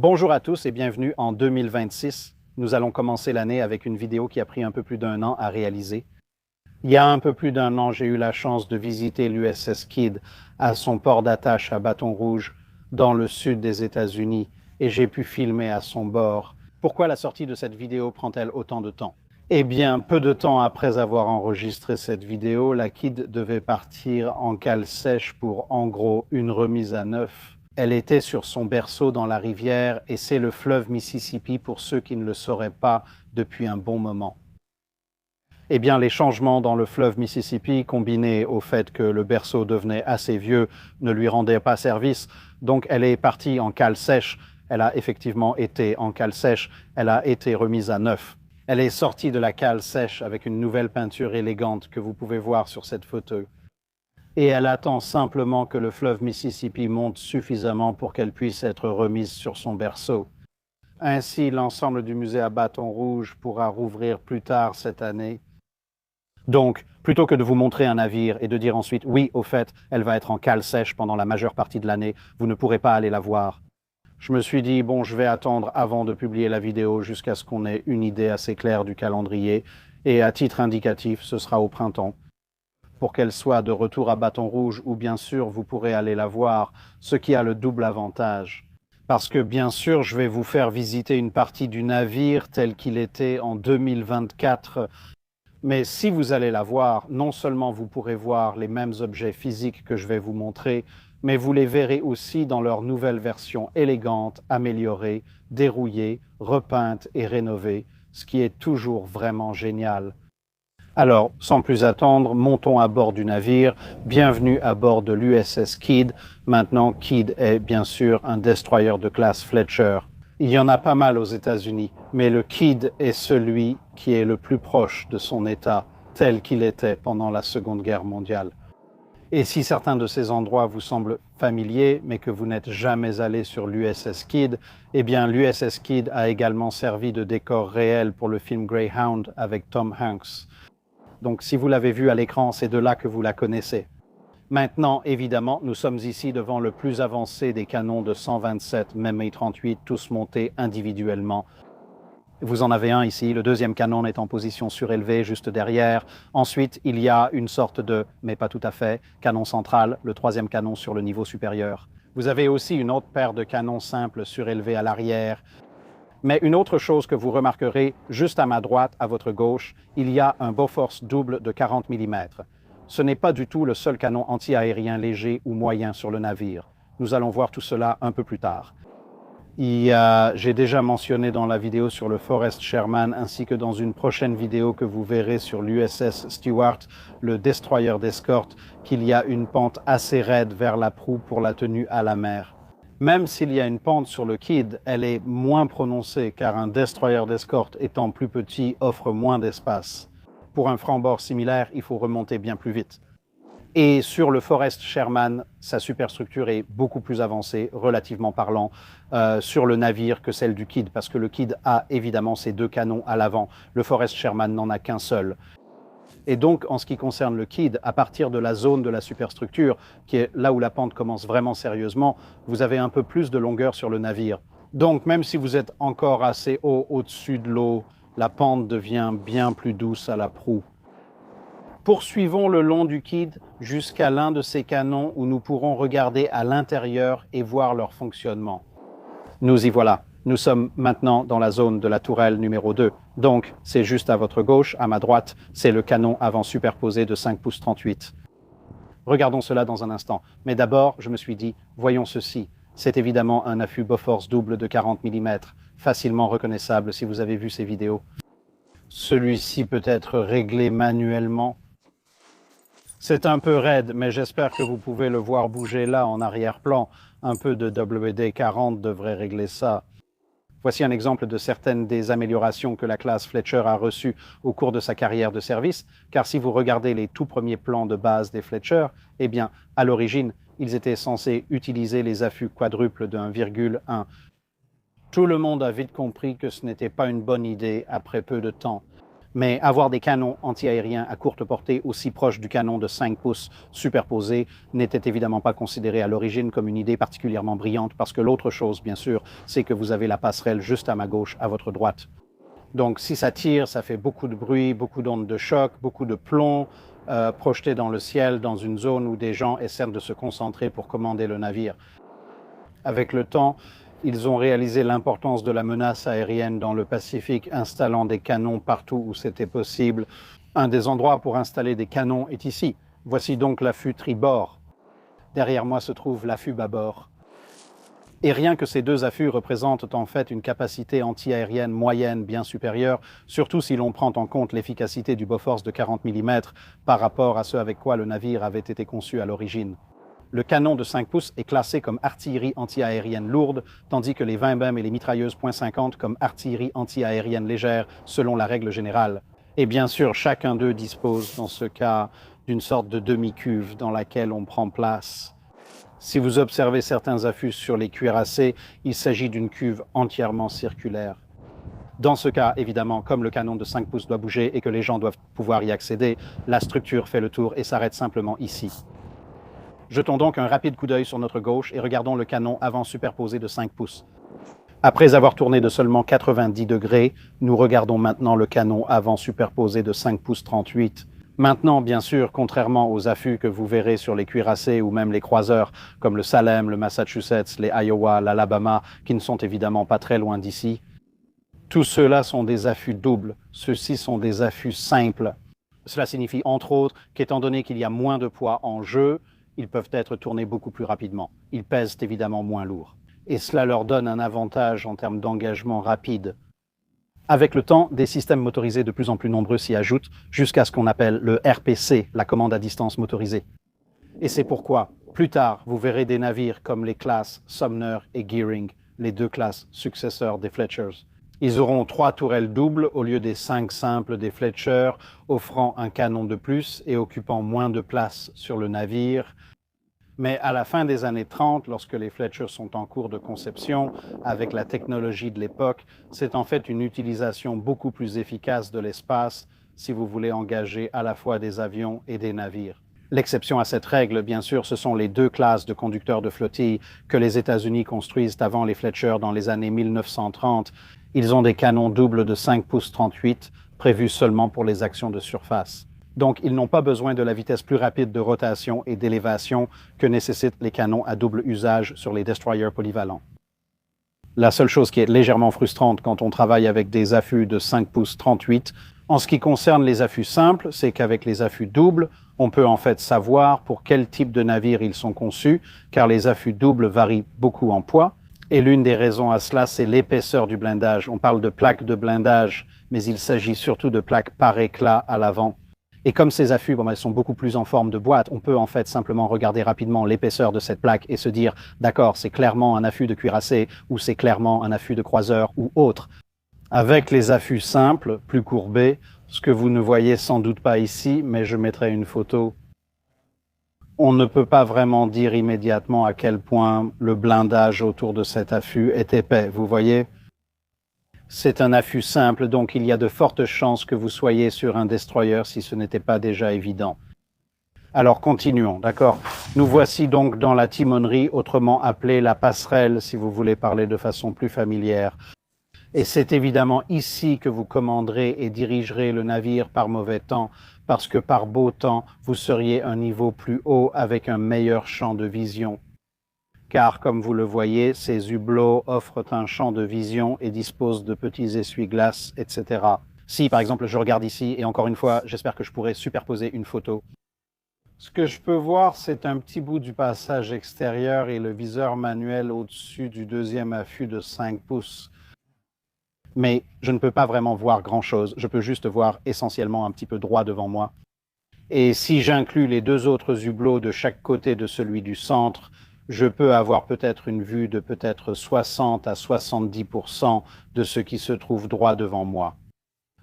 Bonjour à tous et bienvenue en 2026. Nous allons commencer l'année avec une vidéo qui a pris un peu plus d'un an à réaliser. Il y a un peu plus d'un an, j'ai eu la chance de visiter l'USS Kidd à son port d'attache à Bâton Rouge, dans le sud des États-Unis, et j'ai pu filmer à son bord. Pourquoi la sortie de cette vidéo prend-elle autant de temps? Eh bien, peu de temps après avoir enregistré cette vidéo, la Kidd devait partir en cale sèche pour, en gros, une remise à neuf. Elle était sur son berceau dans la rivière et c'est le fleuve Mississippi pour ceux qui ne le sauraient pas depuis un bon moment. Eh bien, les changements dans le fleuve Mississippi, combinés au fait que le berceau devenait assez vieux, ne lui rendaient pas service. Donc, elle est partie en cale sèche. Elle a effectivement été en cale sèche. Elle a été remise à neuf. Elle est sortie de la cale sèche avec une nouvelle peinture élégante que vous pouvez voir sur cette photo. Et elle attend simplement que le fleuve Mississippi monte suffisamment pour qu'elle puisse être remise sur son berceau. Ainsi, l'ensemble du musée à Bâton Rouge pourra rouvrir plus tard cette année. Donc, plutôt que de vous montrer un navire et de dire ensuite « oui, au fait, elle va être en cale sèche pendant la majeure partie de l'année, vous ne pourrez pas aller la voir », je me suis dit « bon, je vais attendre avant de publier la vidéo jusqu'à ce qu'on ait une idée assez claire du calendrier, et à titre indicatif, ce sera au printemps. » Pour qu'elle soit de retour à Bâton Rouge, où bien sûr vous pourrez aller la voir, ce qui a le double avantage. Parce que bien sûr, je vais vous faire visiter une partie du navire tel qu'il était en 2024. Mais si vous allez la voir, non seulement vous pourrez voir les mêmes objets physiques que je vais vous montrer, mais vous les verrez aussi dans leur nouvelle version élégante, améliorée, dérouillée, repeinte et rénovée, ce qui est toujours vraiment génial. Alors, sans plus attendre, montons à bord du navire. Bienvenue à bord de l'USS Kidd. Maintenant, Kidd est bien sûr un destroyer de classe Fletcher. Il y en a pas mal aux États-Unis, mais le Kidd est celui qui est le plus proche de son état, tel qu'il était pendant la Seconde Guerre mondiale. Et si certains de ces endroits vous semblent familiers, mais que vous n'êtes jamais allé sur l'USS Kidd, eh bien l'USS Kidd a également servi de décor réel pour le film Greyhound avec Tom Hanks. Donc, si vous l'avez vue à l'écran, c'est de là que vous la connaissez. Maintenant, évidemment, nous sommes ici devant le plus avancé des canons de 127 mm-38, tous montés individuellement. Vous en avez un ici, le deuxième canon est en position surélevée, juste derrière. Ensuite, il y a une sorte de, mais pas tout à fait, canon central, le troisième canon sur le niveau supérieur. Vous avez aussi une autre paire de canons simples surélevés à l'arrière. Mais une autre chose que vous remarquerez, juste à ma droite, à votre gauche, il y a un Bofors double de 40 mm. Ce n'est pas du tout le seul canon anti-aérien léger ou moyen sur le navire. Nous allons voir tout cela un peu plus tard. J'ai déjà mentionné dans la vidéo sur le Forrest Sherman, ainsi que dans une prochaine vidéo que vous verrez sur l'USS Stewart, le destroyer d'escorte, qu'il y a une pente assez raide vers la proue pour la tenue à la mer. Même s'il y a une pente sur le Kidd, elle est moins prononcée car un destroyer d'escorte étant plus petit offre moins d'espace. Pour un franc-bord similaire, il faut remonter bien plus vite. Et sur le Forrest Sherman, sa superstructure est beaucoup plus avancée, relativement parlant, sur le navire que celle du Kidd, parce que le Kidd a évidemment ses deux canons à l'avant. Le Forrest Sherman n'en a qu'un seul. Et donc, en ce qui concerne le Kidd, à partir de la zone de la superstructure, qui est là où la pente commence vraiment sérieusement, vous avez un peu plus de longueur sur le navire. Donc, même si vous êtes encore assez haut au-dessus de l'eau, la pente devient bien plus douce à la proue. Poursuivons le long du Kidd jusqu'à l'un de ces canons où nous pourrons regarder à l'intérieur et voir leur fonctionnement. Nous y voilà. Nous sommes maintenant dans la zone de la tourelle numéro 2. Donc, c'est juste à votre gauche, à ma droite, c'est le canon avant superposé de 5 pouces 38. Regardons cela dans un instant. Mais d'abord, je me suis dit, voyons ceci. C'est évidemment un affût Bofors double de 40 mm, facilement reconnaissable si vous avez vu ces vidéos. Celui-ci peut être réglé manuellement. C'est un peu raide, mais j'espère que vous pouvez le voir bouger là en arrière-plan. Un peu de WD-40 devrait régler ça. Voici un exemple de certaines des améliorations que la classe Fletcher a reçues au cours de sa carrière de service, car si vous regardez les tout premiers plans de base des Fletcher, eh bien, à l'origine, ils étaient censés utiliser les affûts quadruples de 1,1. Tout le monde a vite compris que ce n'était pas une bonne idée après peu de temps. Mais avoir des canons antiaériens à courte portée aussi proches du canon de 5 pouces superposés n'était évidemment pas considéré à l'origine comme une idée particulièrement brillante, parce que l'autre chose, bien sûr, c'est que vous avez la passerelle juste à ma gauche, à votre droite. Donc si ça tire, ça fait beaucoup de bruit, beaucoup d'ondes de choc, beaucoup de plomb projeté dans le ciel, dans une zone où des gens essaient de se concentrer pour commander le navire. Avec le temps, ils ont réalisé l'importance de la menace aérienne dans le Pacifique, installant des canons partout où c'était possible. Un des endroits pour installer des canons est ici. Voici donc l'affût tribord. Derrière moi se trouve l'affût bâbord. Et rien que ces deux affûts représentent en fait une capacité antiaérienne moyenne bien supérieure, surtout si l'on prend en compte l'efficacité du Bofors de 40 mm par rapport à ce avec quoi le navire avait été conçu à l'origine. Le canon de 5 pouces est classé comme artillerie antiaérienne lourde, tandis que les 20 mm et les mitrailleuses .50 comme artillerie antiaérienne légère, selon la règle générale. Et bien sûr, chacun d'eux dispose, dans ce cas, d'une sorte de demi-cuve dans laquelle on prend place. Si vous observez certains affûts sur les cuirassés, il s'agit d'une cuve entièrement circulaire. Dans ce cas, évidemment, comme le canon de 5 pouces doit bouger et que les gens doivent pouvoir y accéder, la structure fait le tour et s'arrête simplement ici. Jetons donc un rapide coup d'œil sur notre gauche et regardons le canon avant superposé de 5 pouces. Après avoir tourné de seulement 90 degrés, nous regardons maintenant le canon avant superposé de 5 pouces 38. Maintenant, bien sûr, contrairement aux affûts que vous verrez sur les cuirassés ou même les croiseurs, comme le Salem, le Massachusetts, les Iowa, l'Alabama, qui ne sont évidemment pas très loin d'ici, tous ceux-là sont des affûts doubles. Ceux-ci sont des affûts simples. Cela signifie, entre autres, qu'étant donné qu'il y a moins de poids en jeu, ils peuvent être tournés beaucoup plus rapidement. Ils pèsent évidemment moins lourd. Et cela leur donne un avantage en termes d'engagement rapide. Avec le temps, des systèmes motorisés de plus en plus nombreux s'y ajoutent, jusqu'à ce qu'on appelle le RPC, la commande à distance motorisée. Et c'est pourquoi, plus tard, vous verrez des navires comme les classes Sumner et Gearing, les deux classes successeurs des Fletchers. Ils auront 3 tourelles doubles au lieu des 5 simples des Fletcher, offrant un canon de plus et occupant moins de place sur le navire. Mais à la fin des années 30, lorsque les Fletcher sont en cours de conception, avec la technologie de l'époque, c'est en fait une utilisation beaucoup plus efficace de l'espace si vous voulez engager à la fois des avions et des navires. L'exception à cette règle, bien sûr, ce sont les 2 classes de conducteurs de flottille que les États-Unis construisent avant les Fletcher dans les années 1930. Ils ont des canons doubles de 5 pouces 38, prévus seulement pour les actions de surface. Donc, ils n'ont pas besoin de la vitesse plus rapide de rotation et d'élévation que nécessitent les canons à double usage sur les destroyers polyvalents. La seule chose qui est légèrement frustrante quand on travaille avec des affûts de 5 pouces 38, en ce qui concerne les affûts simples, c'est qu'avec les affûts doubles, on peut en fait savoir pour quel type de navire ils sont conçus, car les affûts doubles varient beaucoup en poids. Et l'une des raisons à cela, c'est l'épaisseur du blindage. On parle de plaques de blindage, mais il s'agit surtout de plaques par éclat à l'avant. Et comme ces affûts, elles sont beaucoup plus en forme de boîte, on peut en fait simplement regarder rapidement l'épaisseur de cette plaque et se dire, d'accord, c'est clairement un affût de cuirassé ou c'est clairement un affût de croiseur ou autre. Avec les affûts simples, plus courbés, ce que vous ne voyez sans doute pas ici, mais je mettrai une photo, on ne peut pas vraiment dire immédiatement à quel point le blindage autour de cet affût est épais, vous voyez ? C'est un affût simple, donc il y a de fortes chances que vous soyez sur un destroyer si ce n'était pas déjà évident. Alors continuons, d'accord? Nous voici donc dans la timonerie, autrement appelée la passerelle, si vous voulez parler de façon plus familière. Et c'est évidemment ici que vous commanderez et dirigerez le navire par mauvais temps, parce que par beau temps, vous seriez un niveau plus haut avec un meilleur champ de vision. Car, comme vous le voyez, ces hublots offrent un champ de vision et disposent de petits essuie-glaces, etc. Si, par exemple, je regarde ici, et encore une fois, j'espère que je pourrai superposer une photo. Ce que je peux voir, c'est un petit bout du passage extérieur et le viseur manuel au-dessus du deuxième affût de 5 pouces. Mais je ne peux pas vraiment voir grand-chose. Je peux juste voir essentiellement un petit peu droit devant moi. Et si j'inclus les 2 autres hublots de chaque côté de celui du centre, je peux avoir peut-être une vue de peut-être 60 à 70% de ce qui se trouve droit devant moi.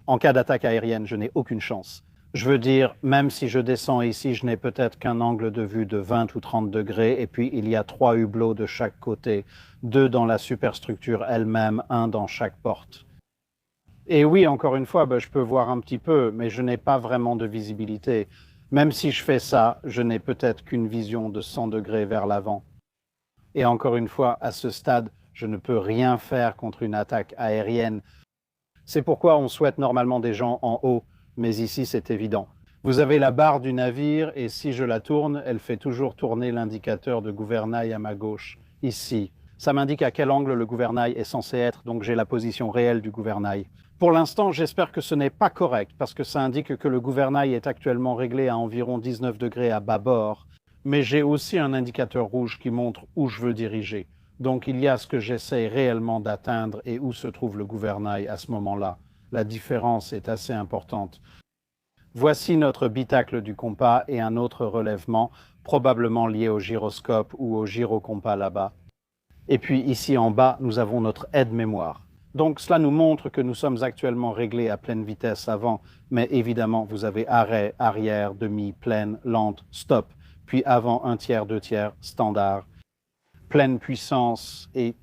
En cas d'attaque aérienne, je n'ai aucune chance. Je veux dire, même si je descends ici, je n'ai peut-être qu'un angle de vue de 20 ou 30 degrés, et puis il y a 3 hublots de chaque côté, 2 dans la superstructure elle-même, 1 dans chaque porte. Et oui, encore une fois, je peux voir un petit peu, mais je n'ai pas vraiment de visibilité. Même si je fais ça, je n'ai peut-être qu'une vision de 100 degrés vers l'avant. Et encore une fois, à ce stade, je ne peux rien faire contre une attaque aérienne. C'est pourquoi on souhaite normalement des gens en haut, mais ici c'est évident. Vous avez la barre du navire et si je la tourne, elle fait toujours tourner l'indicateur de gouvernail à ma gauche, ici. Ça m'indique à quel angle le gouvernail est censé être, donc j'ai la position réelle du gouvernail. Pour l'instant, j'espère que ce n'est pas correct, parce que ça indique que le gouvernail est actuellement réglé à environ 19 degrés à bâbord, mais j'ai aussi un indicateur rouge qui montre où je veux diriger. Donc il y a ce que j'essaie réellement d'atteindre et où se trouve le gouvernail à ce moment-là. La différence est assez importante. Voici notre bitacle du compas et un autre relèvement, probablement lié au gyroscope ou au gyrocompas là-bas. Et puis ici en bas, nous avons notre aide-mémoire. Donc cela nous montre que nous sommes actuellement réglés à pleine vitesse avant, mais évidemment vous avez arrêt, arrière, demi, pleine, lente, stop, puis avant, un tiers, deux tiers, standard, pleine puissance et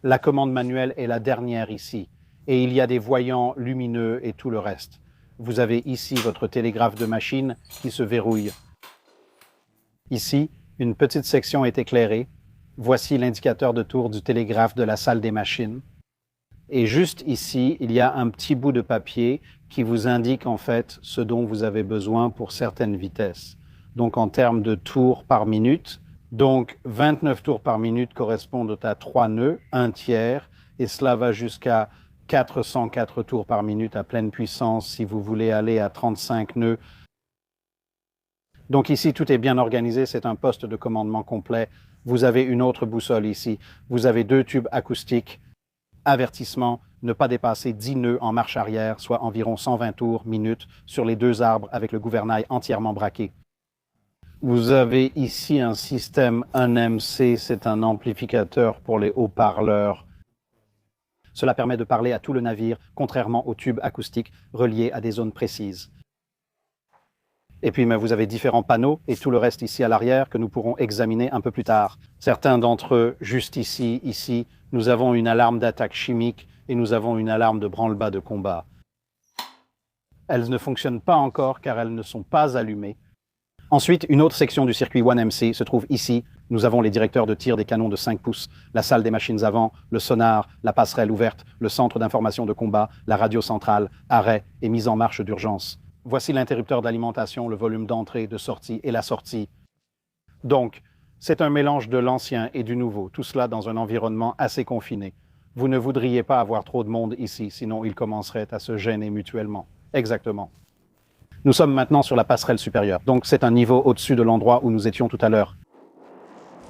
la commande manuelle est la dernière ici. Et il y a des voyants lumineux et tout le reste. Vous avez ici votre télégraphe de machine qui se verrouille. Ici, une petite section est éclairée. Voici l'indicateur de tour du télégraphe de la salle des machines. Et juste ici, il y a un petit bout de papier qui vous indique en fait ce dont vous avez besoin pour certaines vitesses. Donc en termes de tours par minute, donc 29 tours par minute correspondent à 3 nœuds, un tiers, et cela va jusqu'à 404 tours par minute à pleine puissance si vous voulez aller à 35 nœuds. Donc ici, tout est bien organisé, c'est un poste de commandement complet. Vous avez une autre boussole ici. Vous avez deux tubes acoustiques. Avertissement, ne pas dépasser 10 nœuds en marche arrière, soit environ 120 tours minute, sur les deux arbres avec le gouvernail entièrement braqué. Vous avez ici un système 1MC, c'est un amplificateur pour les haut-parleurs. Cela permet de parler à tout le navire, contrairement aux tubes acoustiques reliés à des zones précises. Et puis, vous avez différents panneaux et tout le reste ici à l'arrière que nous pourrons examiner un peu plus tard. Certains d'entre eux, juste ici, nous avons une alarme d'attaque chimique et nous avons une alarme de branle-bas de combat. Elles ne fonctionnent pas encore car elles ne sont pas allumées. Ensuite, une autre section du circuit 1MC se trouve ici. Nous avons les directeurs de tir des canons de 5 pouces, la salle des machines avant, le sonar, la passerelle ouverte, le centre d'information de combat, la radio centrale, arrêt et mise en marche d'urgence. Voici l'interrupteur d'alimentation, le volume d'entrée, de sortie et la sortie. Donc, c'est un mélange de l'ancien et du nouveau, tout cela dans un environnement assez confiné. Vous ne voudriez pas avoir trop de monde ici, sinon ils commenceraient à se gêner mutuellement. Exactement. Nous sommes maintenant sur la passerelle supérieure, donc c'est un niveau au-dessus de l'endroit où nous étions tout à l'heure.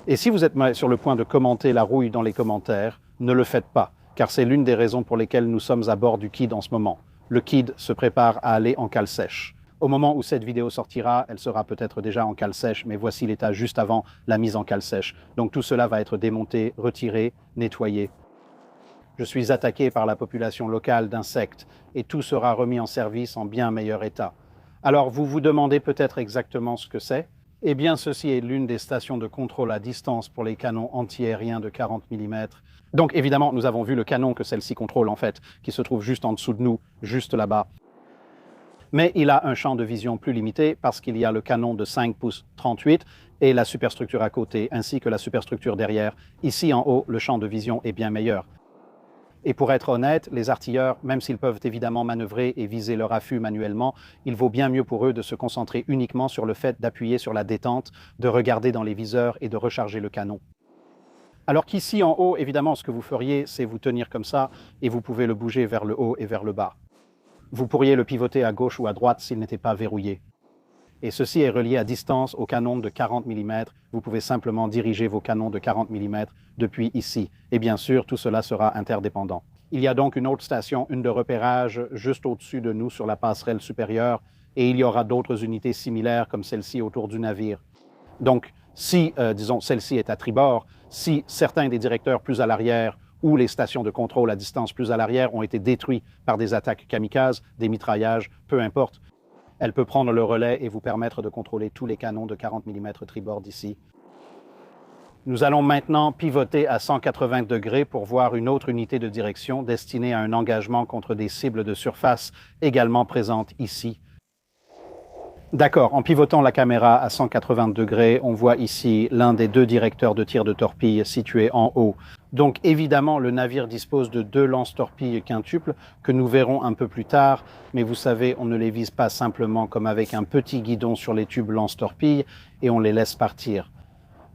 Et si vous êtes sur le point de commenter la rouille dans les commentaires, ne le faites pas, car c'est l'une des raisons pour lesquelles nous sommes à bord du Kidd en ce moment. Le Kidd se prépare à aller en cale sèche. Au moment où cette vidéo sortira, elle sera peut-être déjà en cale sèche, mais voici l'état juste avant la mise en cale sèche. Donc tout cela va être démonté, retiré, nettoyé. Je suis attaqué par la population locale d'insectes et tout sera remis en service en bien meilleur état. Alors vous vous demandez peut-être exactement ce que c'est? Eh bien ceci est l'une des stations de contrôle à distance pour les canons antiaériens de 40 mm. Donc évidemment nous avons vu le canon que celle-ci contrôle en fait, qui se trouve juste en dessous de nous, juste là-bas. Mais il a un champ de vision plus limité parce qu'il y a le canon de 5 pouces 38 et la superstructure à côté, ainsi que la superstructure derrière. Ici en haut, le champ de vision est bien meilleur. Et pour être honnête, les artilleurs, même s'ils peuvent évidemment manœuvrer et viser leur affût manuellement, il vaut bien mieux pour eux de se concentrer uniquement sur le fait d'appuyer sur la détente, de regarder dans les viseurs et de recharger le canon. Alors qu'ici en haut, évidemment, ce que vous feriez, c'est vous tenir comme ça et vous pouvez le bouger vers le haut et vers le bas. Vous pourriez le pivoter à gauche ou à droite s'il n'était pas verrouillé. Et ceci est relié à distance au canon de 40 mm. Vous pouvez simplement diriger vos canons de 40 mm depuis ici. Et bien sûr, tout cela sera interdépendant. Il y a donc une autre station, une de repérage, juste au-dessus de nous sur la passerelle supérieure, et il y aura d'autres unités similaires comme celle-ci autour du navire. Donc, si, disons, celle-ci est à tribord, si certains des directeurs plus à l'arrière ou les stations de contrôle à distance plus à l'arrière ont été détruits par des attaques kamikazes, des mitraillages, peu importe, elle peut prendre le relais et vous permettre de contrôler tous les canons de 40 mm tribord d'ici. Nous allons maintenant pivoter à 180 degrés pour voir une autre unité de direction destinée à un engagement contre des cibles de surface également présentes ici. D'accord, en pivotant la caméra à 180 degrés, on voit ici l'un des deux directeurs de tir de torpille situés en haut. Donc évidemment, le navire dispose de deux lance-torpilles quintuples que nous verrons un peu plus tard, mais vous savez, on ne les vise pas simplement comme avec un petit guidon sur les tubes lance-torpilles et on les laisse partir.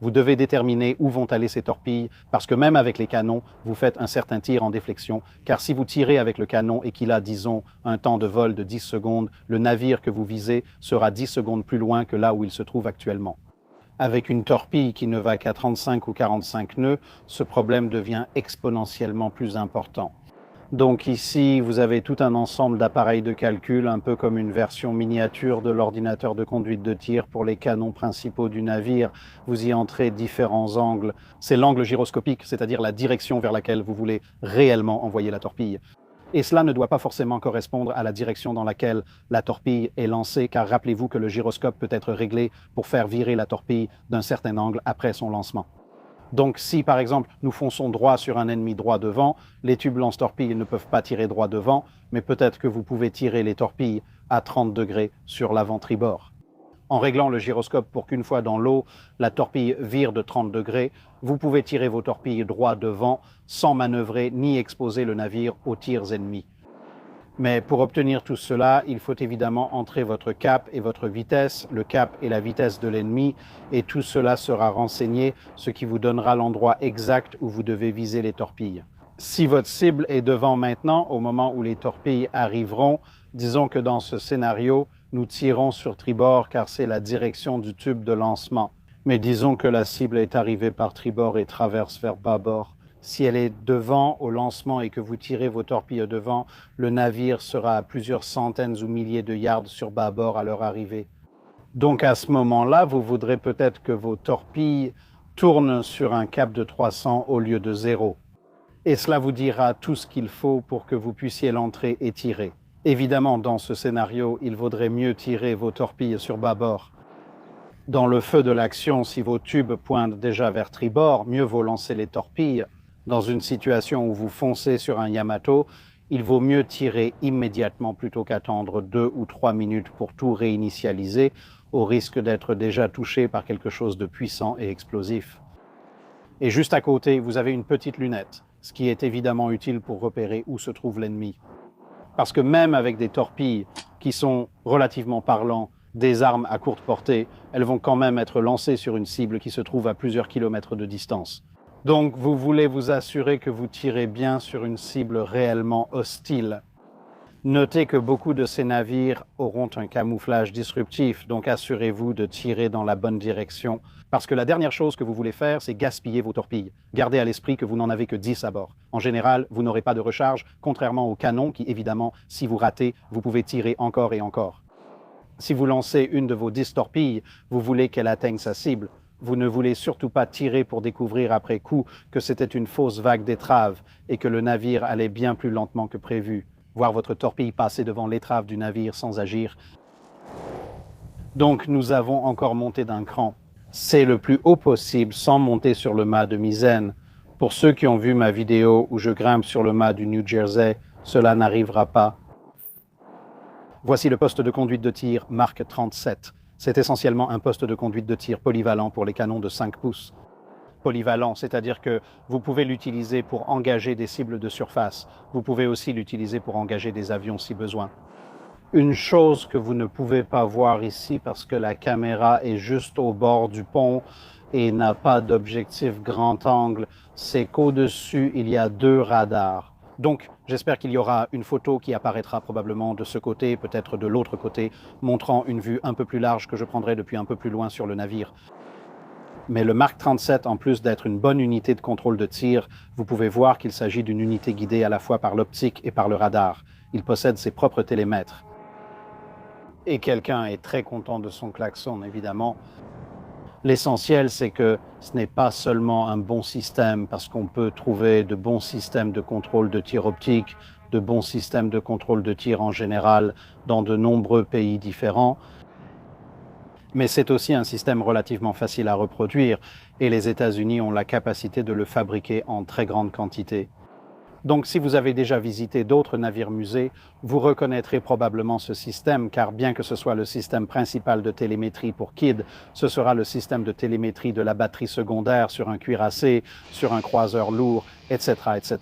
Vous devez déterminer où vont aller ces torpilles, parce que même avec les canons, vous faites un certain tir en déflexion, car si vous tirez avec le canon et qu'il a, disons, un temps de vol de 10 secondes, le navire que vous visez sera 10 secondes plus loin que là où il se trouve actuellement. Avec une torpille qui ne va qu'à 35 ou 45 nœuds, ce problème devient exponentiellement plus important. Donc ici, vous avez tout un ensemble d'appareils de calcul, un peu comme une version miniature de l'ordinateur de conduite de tir pour les canons principaux du navire. Vous y entrez différents angles. C'est l'angle gyroscopique, c'est-à-dire la direction vers laquelle vous voulez réellement envoyer la torpille. Et cela ne doit pas forcément correspondre à la direction dans laquelle la torpille est lancée, car rappelez-vous que le gyroscope peut être réglé pour faire virer la torpille d'un certain angle après son lancement. Donc si par exemple nous fonçons droit sur un ennemi droit devant, les tubes lance-torpilles ne peuvent pas tirer droit devant, mais peut-être que vous pouvez tirer les torpilles à 30 degrés sur l'avant tribord. En réglant le gyroscope pour qu'une fois dans l'eau, la torpille vire de 30 degrés, vous pouvez tirer vos torpilles droit devant sans manœuvrer ni exposer le navire aux tirs ennemis. Mais pour obtenir tout cela, il faut évidemment entrer votre cap et votre vitesse, le cap et la vitesse de l'ennemi, et tout cela sera renseigné, ce qui vous donnera l'endroit exact où vous devez viser les torpilles. Si votre cible est devant maintenant, au moment où les torpilles arriveront, disons que dans ce scénario, nous tirons sur tribord car c'est la direction du tube de lancement. Mais disons que la cible est arrivée par tribord et traverse vers bâbord. Si elle est devant au lancement et que vous tirez vos torpilles devant, le navire sera à plusieurs centaines ou milliers de yards sur bâbord à leur arrivée. Donc à ce moment-là, vous voudrez peut-être que vos torpilles tournent sur un cap de 300 au lieu de 0. Et cela vous dira tout ce qu'il faut pour que vous puissiez l'entrer et tirer. Évidemment, dans ce scénario, il vaudrait mieux tirer vos torpilles sur bâbord. Dans le feu de l'action, si vos tubes pointent déjà vers tribord, mieux vaut lancer les torpilles. Dans une situation où vous foncez sur un Yamato, il vaut mieux tirer immédiatement plutôt qu'attendre 2 ou 3 minutes pour tout réinitialiser, au risque d'être déjà touché par quelque chose de puissant et explosif. Et juste à côté, vous avez une petite lunette, ce qui est évidemment utile pour repérer où se trouve l'ennemi. Parce que même avec des torpilles qui sont relativement parlant des armes à courte portée, elles vont quand même être lancées sur une cible qui se trouve à plusieurs kilomètres de distance. Donc vous voulez vous assurer que vous tirez bien sur une cible réellement hostile. Notez que beaucoup de ces navires auront un camouflage disruptif, donc assurez-vous de tirer dans la bonne direction, parce que la dernière chose que vous voulez faire, c'est gaspiller vos torpilles. Gardez à l'esprit que vous n'en avez que 10 à bord. En général, vous n'aurez pas de recharge, contrairement au canon qui, évidemment, si vous ratez, vous pouvez tirer encore et encore. Si vous lancez une de vos 10 torpilles, vous voulez qu'elle atteigne sa cible. Vous ne voulez surtout pas tirer pour découvrir après coup que c'était une fausse vague d'étrave et que le navire allait bien plus lentement que prévu. Voir votre torpille passer devant l'étrave du navire sans agir. Donc nous avons encore monté d'un cran. C'est le plus haut possible sans monter sur le mât de misaine. Pour ceux qui ont vu ma vidéo où je grimpe sur le mât du New Jersey, cela n'arrivera pas. Voici le poste de conduite de tir Mark 37. C'est essentiellement un poste de conduite de tir polyvalent pour les canons de 5 pouces. Polyvalent, c'est-à-dire que vous pouvez l'utiliser pour engager des cibles de surface. Vous pouvez aussi l'utiliser pour engager des avions si besoin. Une chose que vous ne pouvez pas voir ici parce que la caméra est juste au bord du pont et n'a pas d'objectif grand angle, c'est qu'au-dessus, il y a 2 radars. Donc, j'espère qu'il y aura une photo qui apparaîtra probablement de ce côté, peut-être de l'autre côté, montrant une vue un peu plus large que je prendrai depuis un peu plus loin sur le navire. Mais le Mark 37, en plus d'être une bonne unité de contrôle de tir, vous pouvez voir qu'il s'agit d'une unité guidée à la fois par l'optique et par le radar. Il possède ses propres télémètres. Et quelqu'un est très content de son klaxon, évidemment. L'essentiel, c'est que ce n'est pas seulement un bon système, parce qu'on peut trouver de bons systèmes de contrôle de tir optique, de bons systèmes de contrôle de tir en général dans de nombreux pays différents. Mais c'est aussi un système relativement facile à reproduire et les États-Unis ont la capacité de le fabriquer en très grande quantité. Donc si vous avez déjà visité d'autres navires musées, vous reconnaîtrez probablement ce système car bien que ce soit le système principal de télémétrie pour Kidd, ce sera le système de télémétrie de la batterie secondaire sur un cuirassé, sur un croiseur lourd, etc. etc.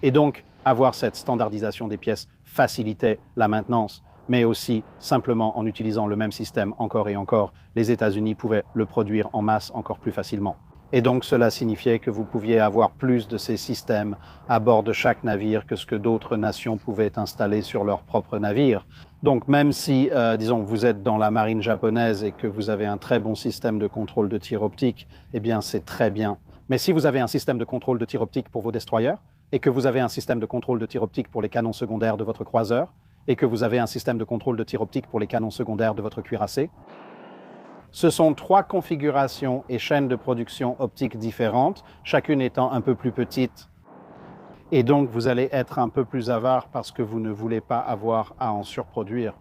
Et donc avoir cette standardisation des pièces facilitait la maintenance, mais aussi simplement en utilisant le même système encore et encore, les États-Unis pouvaient le produire en masse encore plus facilement. Et donc cela signifiait que vous pouviez avoir plus de ces systèmes à bord de chaque navire que ce que d'autres nations pouvaient installer sur leur propre navire. Donc même si, disons, vous êtes dans la marine japonaise et que vous avez un très bon système de contrôle de tir optique, eh bien c'est très bien. Mais si vous avez un système de contrôle de tir optique pour vos destroyers, et que vous avez un système de contrôle de tir optique pour les canons secondaires de votre croiseur, et que vous avez un système de contrôle de tir optique pour les canons secondaires de votre cuirassé, ce sont 3 configurations et chaînes de production optique différentes, chacune étant un peu plus petite. Et donc, vous allez être un peu plus avare parce que vous ne voulez pas avoir à en surproduire.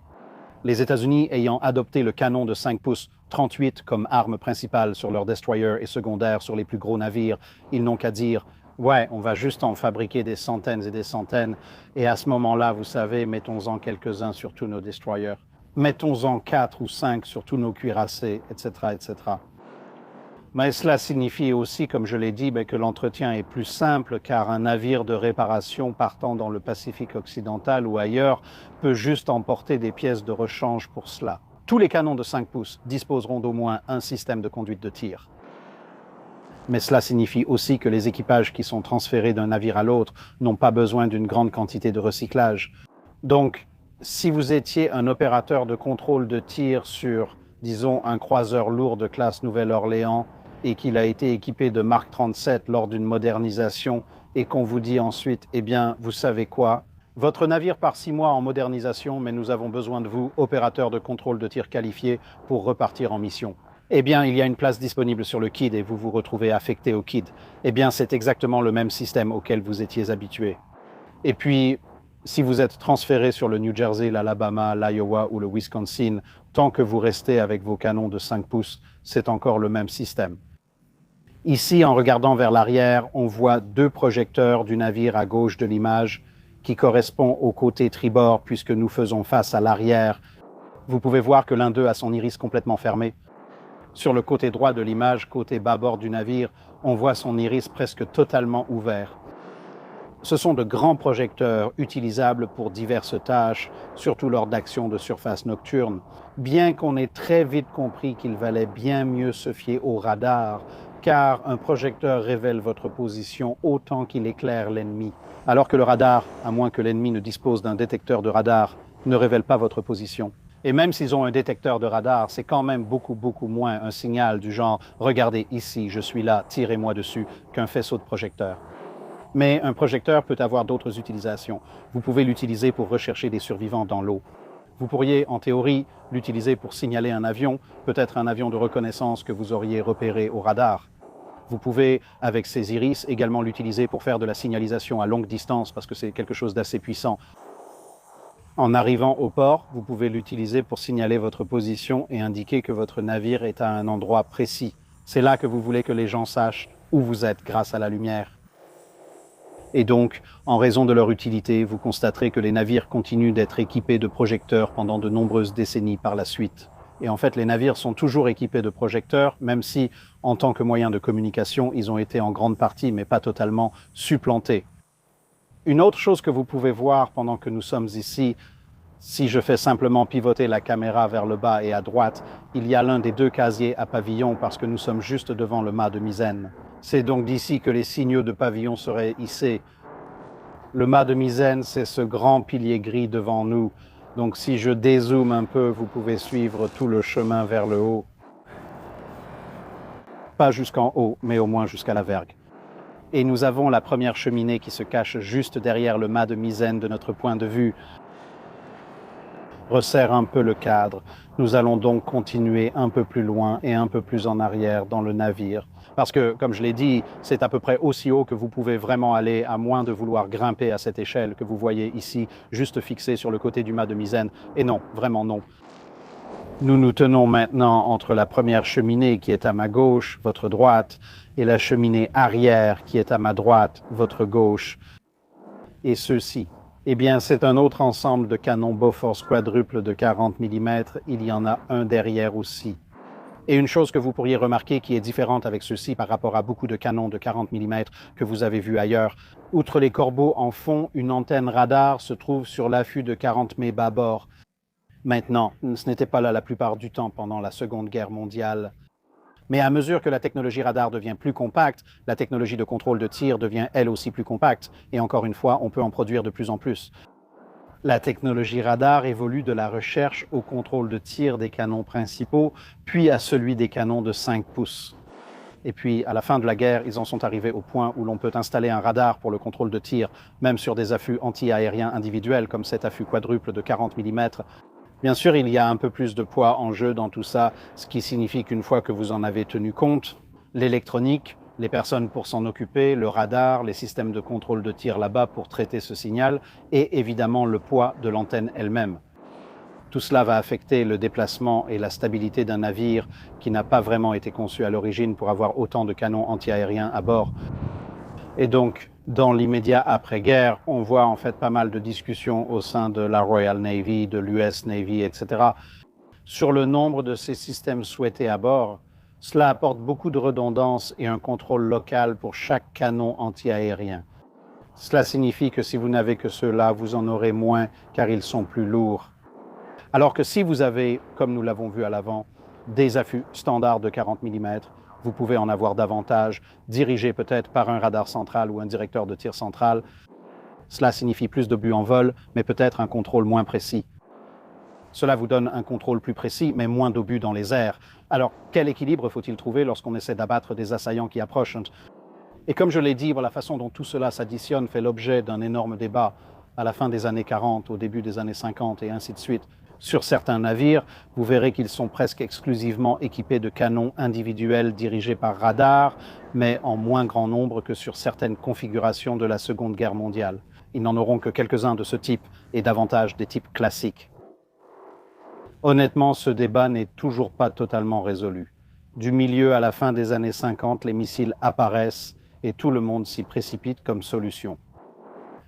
Les États-Unis ayant adopté le canon de 5 pouces 38 comme arme principale sur leurs destroyers et secondaires sur les plus gros navires, ils n'ont qu'à dire « Ouais, on va juste en fabriquer des centaines et des centaines, et à ce moment-là, vous savez, mettons-en quelques-uns sur tous nos destroyers. » Mettons-en 4 ou 5 sur tous nos cuirassés, etc., etc. Mais cela signifie aussi, comme je l'ai dit, que l'entretien est plus simple car un navire de réparation partant dans le Pacifique occidental ou ailleurs peut juste emporter des pièces de rechange pour cela. Tous les canons de 5 pouces disposeront d'au moins un système de conduite de tir. Mais cela signifie aussi que les équipages qui sont transférés d'un navire à l'autre n'ont pas besoin d'une grande quantité de recyclage. Donc, si vous étiez un opérateur de contrôle de tir sur, disons, un croiseur lourd de classe Nouvelle-Orléans et qu'il a été équipé de Mark 37 lors d'une modernisation et qu'on vous dit ensuite, eh bien, vous savez quoi, votre navire part 6 mois en modernisation, mais nous avons besoin de vous, opérateur de contrôle de tir qualifié, pour repartir en mission. Eh bien, il y a une place disponible sur le Kidd et vous vous retrouvez affecté au Kidd. Eh bien, c'est exactement le même système auquel vous étiez habitué. Et puis, si vous êtes transféré sur le New Jersey, l'Alabama, l'Iowa ou le Wisconsin, tant que vous restez avec vos canons de 5 pouces, c'est encore le même système. Ici, en regardant vers l'arrière, on voit 2 projecteurs du navire à gauche de l'image qui correspond au côté tribord puisque nous faisons face à l'arrière. Vous pouvez voir que l'un d'eux a son iris complètement fermé. Sur le côté droit de l'image, côté bâbord du navire, on voit son iris presque totalement ouvert. Ce sont de grands projecteurs utilisables pour diverses tâches, surtout lors d'actions de surface nocturne, bien qu'on ait très vite compris qu'il valait bien mieux se fier au radar, car un projecteur révèle votre position autant qu'il éclaire l'ennemi, alors que le radar, à moins que l'ennemi ne dispose d'un détecteur de radar, ne révèle pas votre position. Et même s'ils ont un détecteur de radar, c'est quand même beaucoup moins un signal du genre « Regardez ici, je suis là, tirez-moi dessus » qu'un faisceau de projecteurs. Mais un projecteur peut avoir d'autres utilisations. Vous pouvez l'utiliser pour rechercher des survivants dans l'eau. Vous pourriez, en théorie, l'utiliser pour signaler un avion, peut-être un avion de reconnaissance que vous auriez repéré au radar. Vous pouvez, avec ces iris, également l'utiliser pour faire de la signalisation à longue distance, parce que c'est quelque chose d'assez puissant. En arrivant au port, vous pouvez l'utiliser pour signaler votre position et indiquer que votre navire est à un endroit précis. C'est là que vous voulez que les gens sachent où vous êtes grâce à la lumière. Et donc, en raison de leur utilité, vous constaterez que les navires continuent d'être équipés de projecteurs pendant de nombreuses décennies par la suite. Et en fait, les navires sont toujours équipés de projecteurs, même si, en tant que moyen de communication, ils ont été en grande partie, mais pas totalement, supplantés. Une autre chose que vous pouvez voir pendant que nous sommes ici, si je fais simplement pivoter la caméra vers le bas et à droite, il y a l'un des 2 casiers à pavillon parce que nous sommes juste devant le mât de misaine. C'est donc d'ici que les signaux de pavillon seraient hissés. Le mât de misaine, c'est ce grand pilier gris devant nous. Donc si je dézoome un peu, vous pouvez suivre tout le chemin vers le haut. Pas jusqu'en haut, mais au moins jusqu'à la vergue. Et nous avons la première cheminée qui se cache juste derrière le mât de misaine de notre point de vue. Resserre un peu le cadre. Nous allons donc continuer un peu plus loin et un peu plus en arrière dans le navire. Parce que, comme je l'ai dit, c'est à peu près aussi haut que vous pouvez vraiment aller, à moins de vouloir grimper à cette échelle que vous voyez ici, juste fixée sur le côté du mât de misaine. Et non, vraiment non. Nous nous tenons maintenant entre la première cheminée qui est à ma gauche, votre droite, et la cheminée arrière qui est à ma droite, votre gauche. Et ceux-ci, eh bien, c'est un autre ensemble de canons Bofors quadruples de 40 mm. Il y en a un derrière aussi. Et une chose que vous pourriez remarquer qui est différente avec ceux-ci par rapport à beaucoup de canons de 40 mm que vous avez vus ailleurs, outre les corbeaux en fond, une antenne radar se trouve sur l'affût de 40 mai bâbord. Maintenant, ce n'était pas là la plupart du temps pendant la Seconde Guerre mondiale. Mais à mesure que la technologie radar devient plus compacte, la technologie de contrôle de tir devient elle aussi plus compacte. Et encore une fois, on peut en produire de plus en plus. La technologie radar évolue de la recherche au contrôle de tir des canons principaux, puis à celui des canons de 5 pouces. Et puis, à la fin de la guerre, ils en sont arrivés au point où l'on peut installer un radar pour le contrôle de tir, même sur des affûts anti-aériens individuels, comme cet affût quadruple de 40 mm. Bien sûr, il y a un peu plus de poids en jeu dans tout ça, ce qui signifie qu'une fois que vous en avez tenu compte, l'électronique, les personnes pour s'en occuper, le radar, les systèmes de contrôle de tir là-bas pour traiter ce signal, et évidemment le poids de l'antenne elle-même. Tout cela va affecter le déplacement et la stabilité d'un navire qui n'a pas vraiment été conçu à l'origine pour avoir autant de canons anti-aériens à bord. Et donc, dans l'immédiat après-guerre, on voit en fait pas mal de discussions au sein de la Royal Navy, de l'US Navy, etc. sur le nombre de ces systèmes souhaités à bord. Cela apporte beaucoup de redondance et un contrôle local pour chaque canon anti-aérien. Cela signifie que si vous n'avez que ceux-là, vous en aurez moins car ils sont plus lourds. Alors que si vous avez, comme nous l'avons vu à l'avant, des affûts standards de 40 mm, vous pouvez en avoir davantage, dirigés peut-être par un radar central ou un directeur de tir central. Cela signifie plus d'obus en vol, mais peut-être un contrôle moins précis. Cela vous donne un contrôle plus précis, mais moins d'obus dans les airs. Alors, quel équilibre faut-il trouver lorsqu'on essaie d'abattre des assaillants qui approchent? Et comme je l'ai dit, la façon dont tout cela s'additionne fait l'objet d'un énorme débat à la fin des années 40, au début des années 50 et ainsi de suite. Sur certains navires, vous verrez qu'ils sont presque exclusivement équipés de canons individuels dirigés par radar, mais en moins grand nombre que sur certaines configurations de la Seconde Guerre mondiale. Ils n'en auront que quelques-uns de ce type et davantage des types classiques. Honnêtement, ce débat n'est toujours pas totalement résolu. Du milieu à la fin des années 50, les missiles apparaissent et tout le monde s'y précipite comme solution.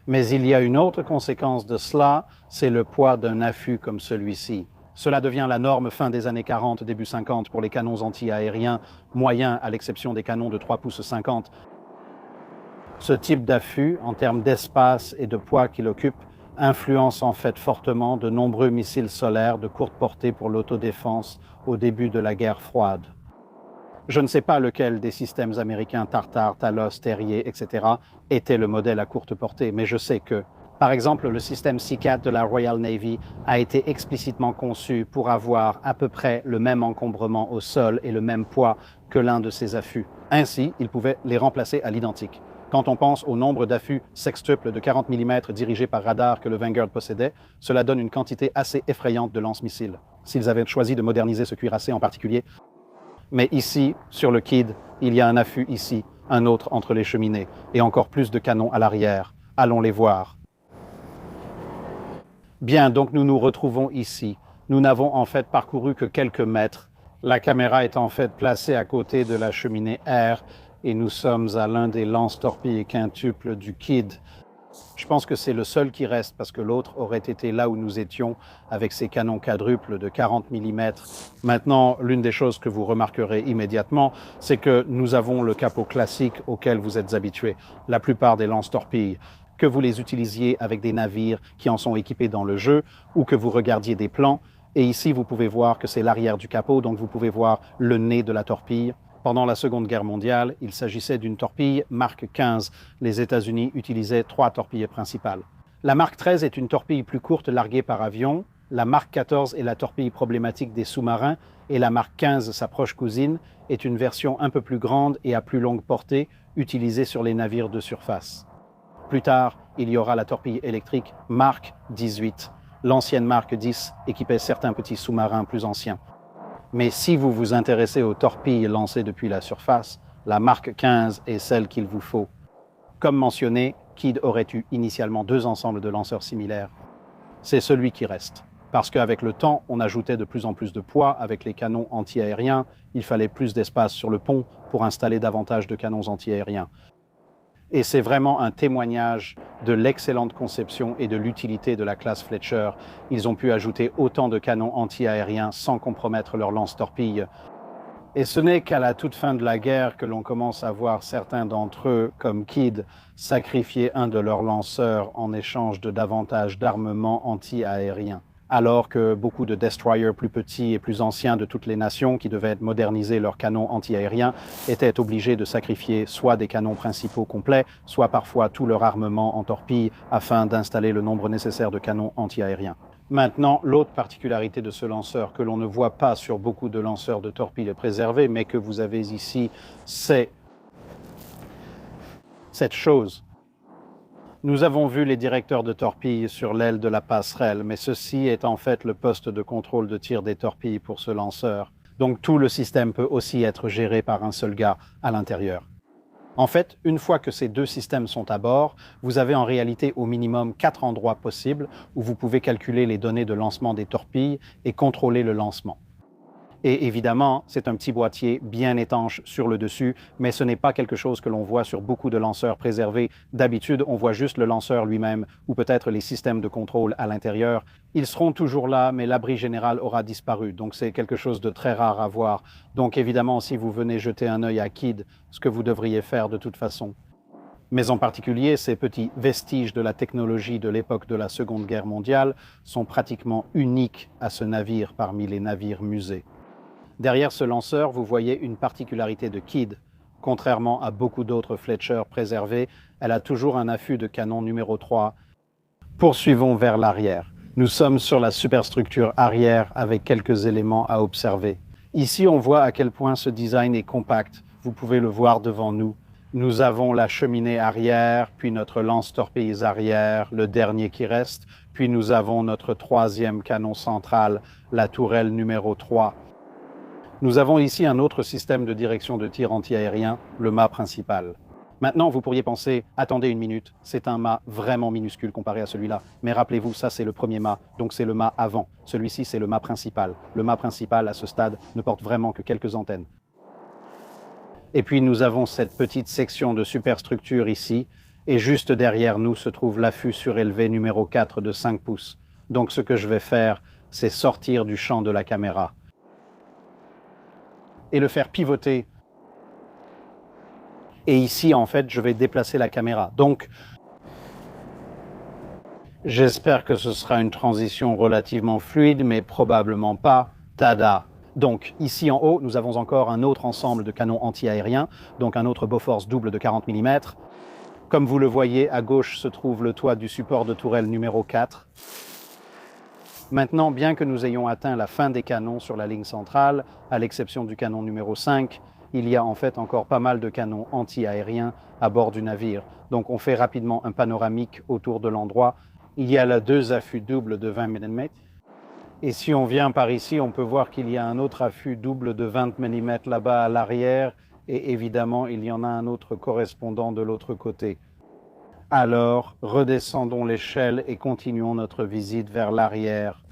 Mais il y a une autre conséquence de cela, c'est le poids d'un affût comme celui-ci. Cela devient la norme fin des années 40, début 50 pour les canons anti-aériens moyens, à l'exception des canons de 3 pouces 50. Ce type d'affût, en termes d'espace et de poids qu'il occupe, influence en fait fortement de nombreux missiles solaires de courte portée pour l'autodéfense au début de la guerre froide. Je ne sais pas lequel des systèmes américains Tartar, Talos, Terrier, etc. était le modèle à courte portée, mais je sais que, par exemple, le système C-4 de la Royal Navy a été explicitement conçu pour avoir à peu près le même encombrement au sol et le même poids que l'un de ses affûts. Ainsi, il pouvait les remplacer à l'identique. Quand on pense au nombre d'affûts sextuples de 40 mm dirigés par radar que le Vanguard possédait, cela donne une quantité assez effrayante de lance-missiles. S'ils avaient choisi de moderniser ce cuirassé en particulier. Mais ici, sur le Kidd, il y a un affût ici, un autre entre les cheminées, et encore plus de canons à l'arrière. Allons les voir. Bien, donc nous nous retrouvons ici. Nous n'avons en fait parcouru que quelques mètres. La caméra est en fait placée à côté de la cheminée R, et nous sommes à l'un des lance-torpilles quintuples du Kidd. Je pense que c'est le seul qui reste parce que l'autre aurait été là où nous étions avec ses canons quadruples de 40 mm. Maintenant, l'une des choses que vous remarquerez immédiatement, c'est que nous avons le capot classique auquel vous êtes habitués. La plupart des lance-torpilles, que vous les utilisiez avec des navires qui en sont équipés dans le jeu ou que vous regardiez des plans. Et ici, vous pouvez voir que c'est l'arrière du capot, donc vous pouvez voir le nez de la torpille. Pendant la Seconde Guerre mondiale, il s'agissait d'une torpille Mark 15. Les États-Unis utilisaient 3 torpilles principales. La Mark 13 est une torpille plus courte larguée par avion. La Mark 14 est la torpille problématique des sous-marins. Et la Mark 15, sa proche cousine, est une version un peu plus grande et à plus longue portée, utilisée sur les navires de surface. Plus tard, il y aura la torpille électrique Mark 18. L'ancienne Mark 10 équipait certains petits sous-marins plus anciens. Mais si vous vous intéressez aux torpilles lancées depuis la surface, la Mark 15 est celle qu'il vous faut. Comme mentionné, Kidd aurait eu initialement 2 ensembles de lanceurs similaires. C'est celui qui reste. parce qu'avec le temps, on ajoutait de plus en plus de poids avec les canons anti-aériens. Il fallait plus d'espace sur le pont pour installer davantage de canons anti-aériens. Et c'est vraiment un témoignage de l'excellente conception et de l'utilité de la classe Fletcher. Ils ont pu ajouter autant de canons anti-aériens sans compromettre leur lance-torpilles. Et ce n'est qu'à la toute fin de la guerre que l'on commence à voir certains d'entre eux, comme Kidd, sacrifier un de leurs lanceurs en échange de davantage d'armement anti-aérien. Alors que beaucoup de destroyers plus petits et plus anciens de toutes les nations qui devaient moderniser leurs canons anti-aériens étaient obligés de sacrifier soit des canons principaux complets, soit parfois tout leur armement en torpilles afin d'installer le nombre nécessaire de canons anti-aériens. Maintenant, l'autre particularité de ce lanceur que l'on ne voit pas sur beaucoup de lanceurs de torpilles préservés, mais que vous avez ici, c'est cette chose. Nous avons vu les directeurs de torpilles sur l'aile de la passerelle, mais ceci est en fait le poste de contrôle de tir des torpilles pour ce lanceur. Donc tout le système peut aussi être géré par un seul gars à l'intérieur. En fait, une fois que ces deux systèmes sont à bord, vous avez en réalité au minimum 4 endroits possibles où vous pouvez calculer les données de lancement des torpilles et contrôler le lancement. Et évidemment, c'est un petit boîtier bien étanche sur le dessus, mais ce n'est pas quelque chose que l'on voit sur beaucoup de lanceurs préservés. D'habitude, on voit juste le lanceur lui-même ou peut-être les systèmes de contrôle à l'intérieur. Ils seront toujours là, mais l'abri général aura disparu. Donc c'est quelque chose de très rare à voir. Donc évidemment, si vous venez jeter un œil à Kidd, ce que vous devriez faire de toute façon. Mais en particulier, ces petits vestiges de la technologie de l'époque de la Seconde Guerre mondiale sont pratiquement uniques à ce navire parmi les navires musées. Derrière ce lanceur, vous voyez une particularité de Kidd. Contrairement à beaucoup d'autres Fletcher préservés, elle a toujours un affût de canon numéro 3. Poursuivons vers l'arrière. Nous sommes sur la superstructure arrière avec quelques éléments à observer. Ici, on voit à quel point ce design est compact. Vous pouvez le voir devant nous. Nous avons la cheminée arrière, puis notre lance-torpilles arrière, le dernier qui reste, puis nous avons notre troisième canon central, la tourelle numéro 3. Nous avons ici un autre système de direction de tir anti-aérien, le mât principal. Maintenant, vous pourriez penser, attendez une minute, c'est un mât vraiment minuscule comparé à celui-là. Mais rappelez-vous, ça c'est le premier mât, donc c'est le mât avant. Celui-ci, c'est le mât principal. Le mât principal, à ce stade, ne porte vraiment que quelques antennes. Et puis nous avons cette petite section de superstructure ici, et juste derrière nous se trouve l'affût surélevé numéro 4 de 5 pouces. Donc ce que je vais faire, c'est sortir du champ de la caméra et le faire pivoter. Et ici, en fait, je vais déplacer la caméra. Donc, j'espère que ce sera une transition relativement fluide, mais probablement pas. Tada! Donc, ici en haut, nous avons encore un autre ensemble de canons anti-aériens, donc un autre Bofors double de 40 mm. Comme vous le voyez, à gauche se trouve le toit du support de tourelle numéro 4. Maintenant, bien que nous ayons atteint la fin des canons sur la ligne centrale, à l'exception du canon numéro 5, il y a en fait encore pas mal de canons anti-aériens à bord du navire. Donc on fait rapidement un panoramique autour de l'endroit. Il y a là 2 affûts doubles de 20 mm. Et si on vient par ici, on peut voir qu'il y a un autre affût double de 20 mm là-bas à l'arrière. Et évidemment, il y en a un autre correspondant de l'autre côté. Alors, redescendons l'échelle et continuons notre visite vers l'arrière.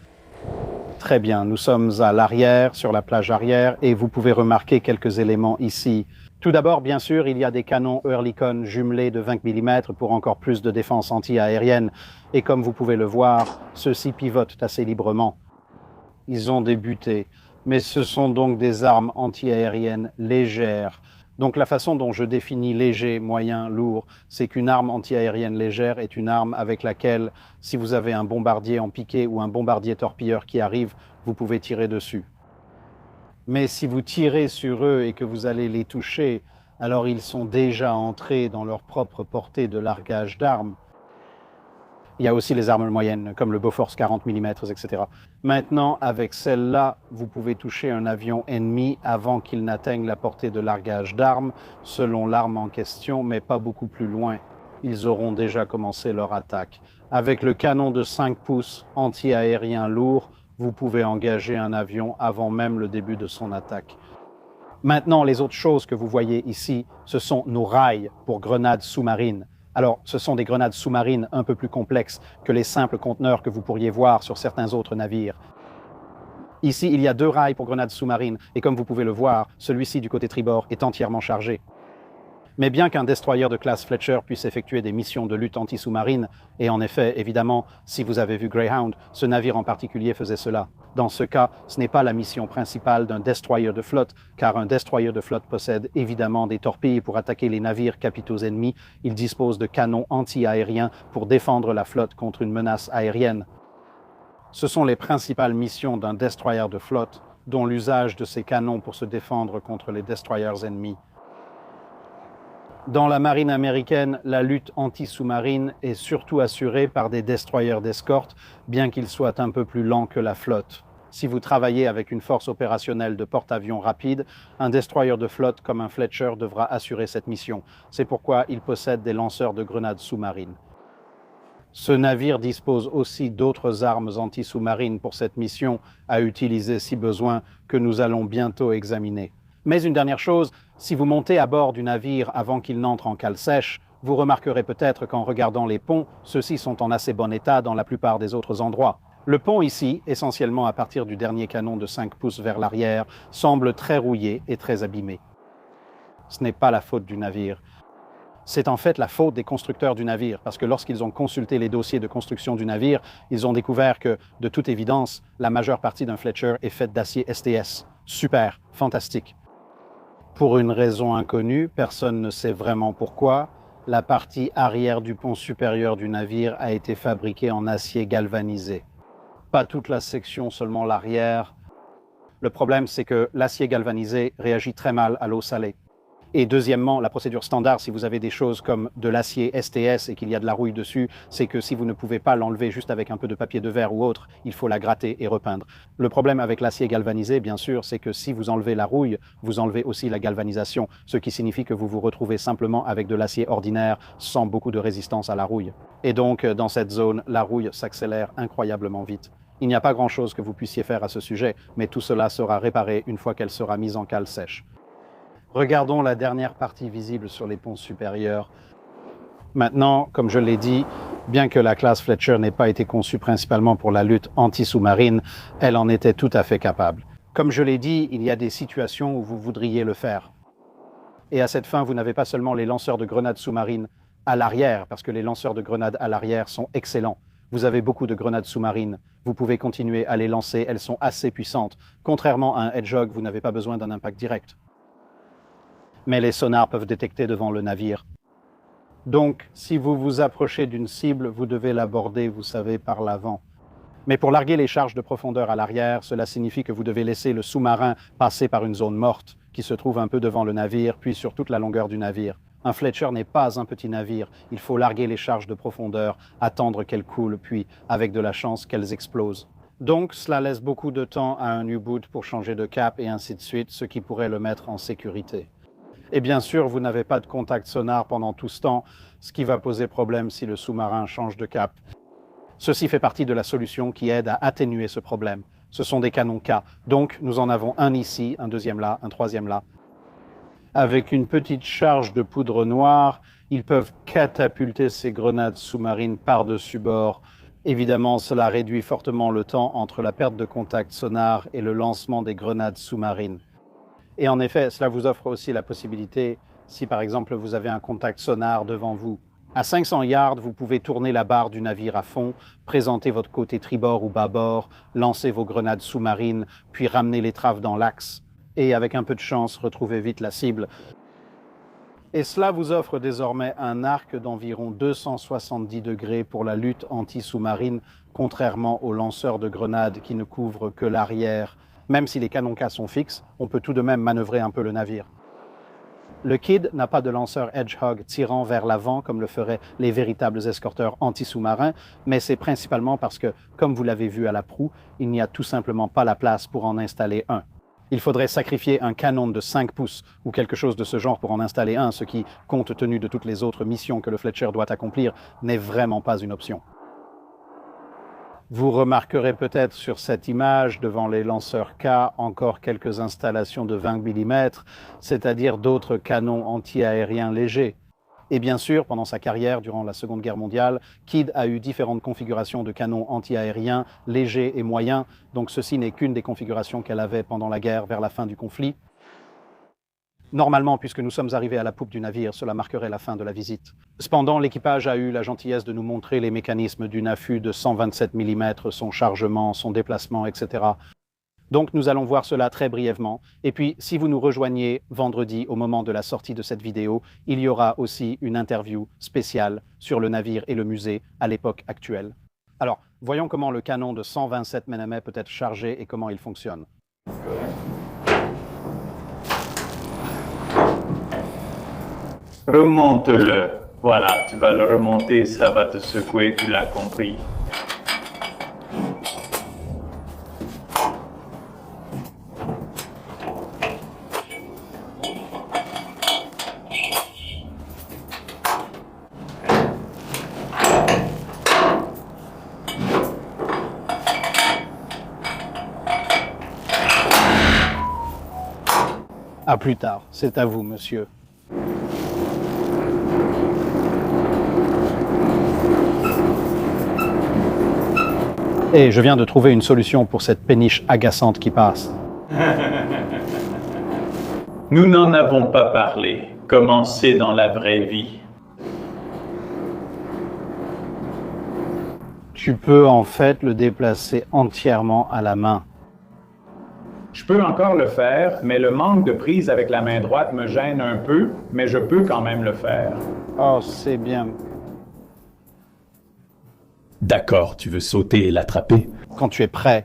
Très bien, nous sommes à l'arrière, sur la plage arrière, et vous pouvez remarquer quelques éléments ici. Tout d'abord, bien sûr, il y a des canons Oerlikon jumelés de 20 mm pour encore plus de défense anti-aérienne. Et comme vous pouvez le voir, ceux-ci pivotent assez librement. Ils ont des butées, mais ce sont donc des armes anti-aériennes légères. Donc la façon dont je définis léger, moyen, lourd, c'est qu'une arme anti-aérienne légère est une arme avec laquelle, si vous avez un bombardier en piqué ou un bombardier torpilleur qui arrive, vous pouvez tirer dessus. Mais si vous tirez sur eux et que vous allez les toucher, alors ils sont déjà entrés dans leur propre portée de largage d'armes. Il y a aussi les armes moyennes, comme le Bofors 40 mm, etc. Maintenant, avec celle-là, vous pouvez toucher un avion ennemi avant qu'il n'atteigne la portée de largage d'armes, selon l'arme en question, mais pas beaucoup plus loin. Ils auront déjà commencé leur attaque. Avec le canon de 5 pouces anti-aérien lourd, vous pouvez engager un avion avant même le début de son attaque. Maintenant, les autres choses que vous voyez ici, ce sont nos rails pour grenades sous-marines. Alors, ce sont des grenades sous-marines un peu plus complexes que les simples conteneurs que vous pourriez voir sur certains autres navires. Ici, il y a 2 rails pour grenades sous-marines, et comme vous pouvez le voir, celui-ci du côté tribord est entièrement chargé. Mais bien qu'un destroyer de classe Fletcher puisse effectuer des missions de lutte anti-sous-marine, et en effet, évidemment, si vous avez vu Greyhound, ce navire en particulier faisait cela. Dans ce cas, ce n'est pas la mission principale d'un destroyer de flotte, car un destroyer de flotte possède évidemment des torpilles pour attaquer les navires capitaux ennemis. Il dispose de canons anti-aériens pour défendre la flotte contre une menace aérienne. Ce sont les principales missions d'un destroyer de flotte, dont l'usage de ces canons pour se défendre contre les destroyers ennemis. Dans la marine américaine, la lutte anti-sous-marine est surtout assurée par des destroyers d'escorte, bien qu'ils soient un peu plus lents que la flotte. Si vous travaillez avec une force opérationnelle de porte-avions rapide, un destroyer de flotte comme un Fletcher devra assurer cette mission. C'est pourquoi il possède des lanceurs de grenades sous-marines. Ce navire dispose aussi d'autres armes anti-sous-marines pour cette mission à utiliser si besoin, que nous allons bientôt examiner. Mais une dernière chose, si vous montez à bord du navire avant qu'il n'entre en cale sèche, vous remarquerez peut-être qu'en regardant les ponts, ceux-ci sont en assez bon état dans la plupart des autres endroits. Le pont ici, essentiellement à partir du dernier canon de 5 pouces vers l'arrière, semble très rouillé et très abîmé. Ce n'est pas la faute du navire. C'est en fait la faute des constructeurs du navire, parce que lorsqu'ils ont consulté les dossiers de construction du navire, ils ont découvert que, de toute évidence, la majeure partie d'un Fletcher est faite d'acier STS. Super, fantastique. Pour une raison inconnue, personne ne sait vraiment pourquoi, la partie arrière du pont supérieur du navire a été fabriquée en acier galvanisé. Pas toute la section, seulement l'arrière. Le problème, c'est que l'acier galvanisé réagit très mal à l'eau salée. Et deuxièmement, la procédure standard, si vous avez des choses comme de l'acier STS et qu'il y a de la rouille dessus, c'est que si vous ne pouvez pas l'enlever juste avec un peu de papier de verre ou autre, il faut la gratter et repeindre. Le problème avec l'acier galvanisé, bien sûr, c'est que si vous enlevez la rouille, vous enlevez aussi la galvanisation, ce qui signifie que vous vous retrouvez simplement avec de l'acier ordinaire sans beaucoup de résistance à la rouille. Et donc, dans cette zone, la rouille s'accélère incroyablement vite. Il n'y a pas grand-chose que vous puissiez faire à ce sujet, mais tout cela sera réparé une fois qu'elle sera mise en cale sèche. Regardons la dernière partie visible sur les ponts supérieurs. Maintenant, comme je l'ai dit, bien que la classe Fletcher n'ait pas été conçue principalement pour la lutte anti-sous-marine, elle en était tout à fait capable. Comme je l'ai dit, il y a des situations où vous voudriez le faire. Et à cette fin, vous n'avez pas seulement les lanceurs de grenades sous-marines à l'arrière, parce que les lanceurs de grenades à l'arrière sont excellents. Vous avez beaucoup de grenades sous-marines. Vous pouvez continuer à les lancer, elles sont assez puissantes. Contrairement à un Hedgehog, vous n'avez pas besoin d'un impact direct. Mais les sonars peuvent détecter devant le navire. Donc, si vous vous approchez d'une cible, vous devez l'aborder, vous savez, par l'avant. Mais pour larguer les charges de profondeur à l'arrière, cela signifie que vous devez laisser le sous-marin passer par une zone morte qui se trouve un peu devant le navire, puis sur toute la longueur du navire. Un Fletcher n'est pas un petit navire. Il faut larguer les charges de profondeur, attendre qu'elles coulent, puis, avec de la chance, qu'elles explosent. Donc, cela laisse beaucoup de temps à un U-boot pour changer de cap et ainsi de suite, ce qui pourrait le mettre en sécurité. Et bien sûr, vous n'avez pas de contact sonar pendant tout ce temps, ce qui va poser problème si le sous-marin change de cap. Ceci fait partie de la solution qui aide à atténuer ce problème. Ce sont des canons K. Donc, nous en avons un ici, un deuxième là, un troisième là. Avec une petite charge de poudre noire, ils peuvent catapulter ces grenades sous-marines par-dessus bord. Évidemment, cela réduit fortement le temps entre la perte de contact sonar et le lancement des grenades sous-marines. Et en effet, cela vous offre aussi la possibilité, si par exemple vous avez un contact sonar devant vous. À 500 yards, vous pouvez tourner la barre du navire à fond, présenter votre côté tribord ou bâbord, lancer vos grenades sous-marines, puis ramener l'étrave dans l'axe, et avec un peu de chance, retrouver vite la cible. Et cela vous offre désormais un arc d'environ 270 degrés pour la lutte anti-sous-marine, contrairement aux lanceurs de grenades qui ne couvrent que l'arrière. Même si les canons K sont fixes, on peut tout de même manœuvrer un peu le navire. Le Kidd n'a pas de lanceur Hedgehog tirant vers l'avant comme le feraient les véritables escorteurs anti-sous-marins, mais c'est principalement parce que, comme vous l'avez vu à la proue, il n'y a tout simplement pas la place pour en installer un. Il faudrait sacrifier un canon de 5 pouces ou quelque chose de ce genre pour en installer un, ce qui, compte tenu de toutes les autres missions que le Fletcher doit accomplir, n'est vraiment pas une option. Vous remarquerez peut-être sur cette image, devant les lanceurs K, encore quelques installations de 20 mm, c'est-à-dire d'autres canons anti-aériens légers. Et bien sûr, pendant sa carrière, durant la Seconde Guerre mondiale, Kidd a eu différentes configurations de canons anti-aériens, légers et moyens, donc ceci n'est qu'une des configurations qu'elle avait pendant la guerre vers la fin du conflit. Normalement, puisque nous sommes arrivés à la poupe du navire, cela marquerait la fin de la visite. Cependant, l'équipage a eu la gentillesse de nous montrer les mécanismes d'une affût de 127 mm, son chargement, son déplacement, etc. Donc nous allons voir cela très brièvement. Et puis, si vous nous rejoignez vendredi au moment de la sortie de cette vidéo, il y aura aussi une interview spéciale sur le navire et le musée à l'époque actuelle. Alors, voyons comment le canon de 127 mm peut être chargé et comment il fonctionne. Remonte-le. Voilà, tu vas le remonter, ça va te secouer, tu l'as compris. À plus tard, c'est à vous, monsieur. Et je viens de trouver une solution pour cette péniche agaçante qui passe. Nous n'en avons pas parlé. Comment c'est dans la vraie vie? Tu peux en fait le déplacer entièrement à la main. Je peux encore le faire, mais le manque de prise avec la main droite me gêne un peu, mais je peux quand même le faire. Oh, c'est bien. D'accord, tu veux sauter et l'attraper? Quand tu es prêt.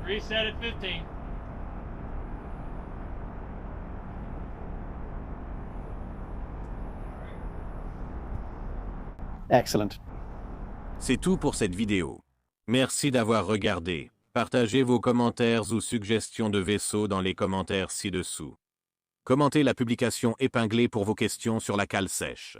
Reset at 15. Excellent. C'est tout pour cette vidéo. Merci d'avoir regardé. Partagez vos commentaires ou suggestions de vaisseaux dans les commentaires ci-dessous. Commentez la publication épinglée pour vos questions sur la cale sèche.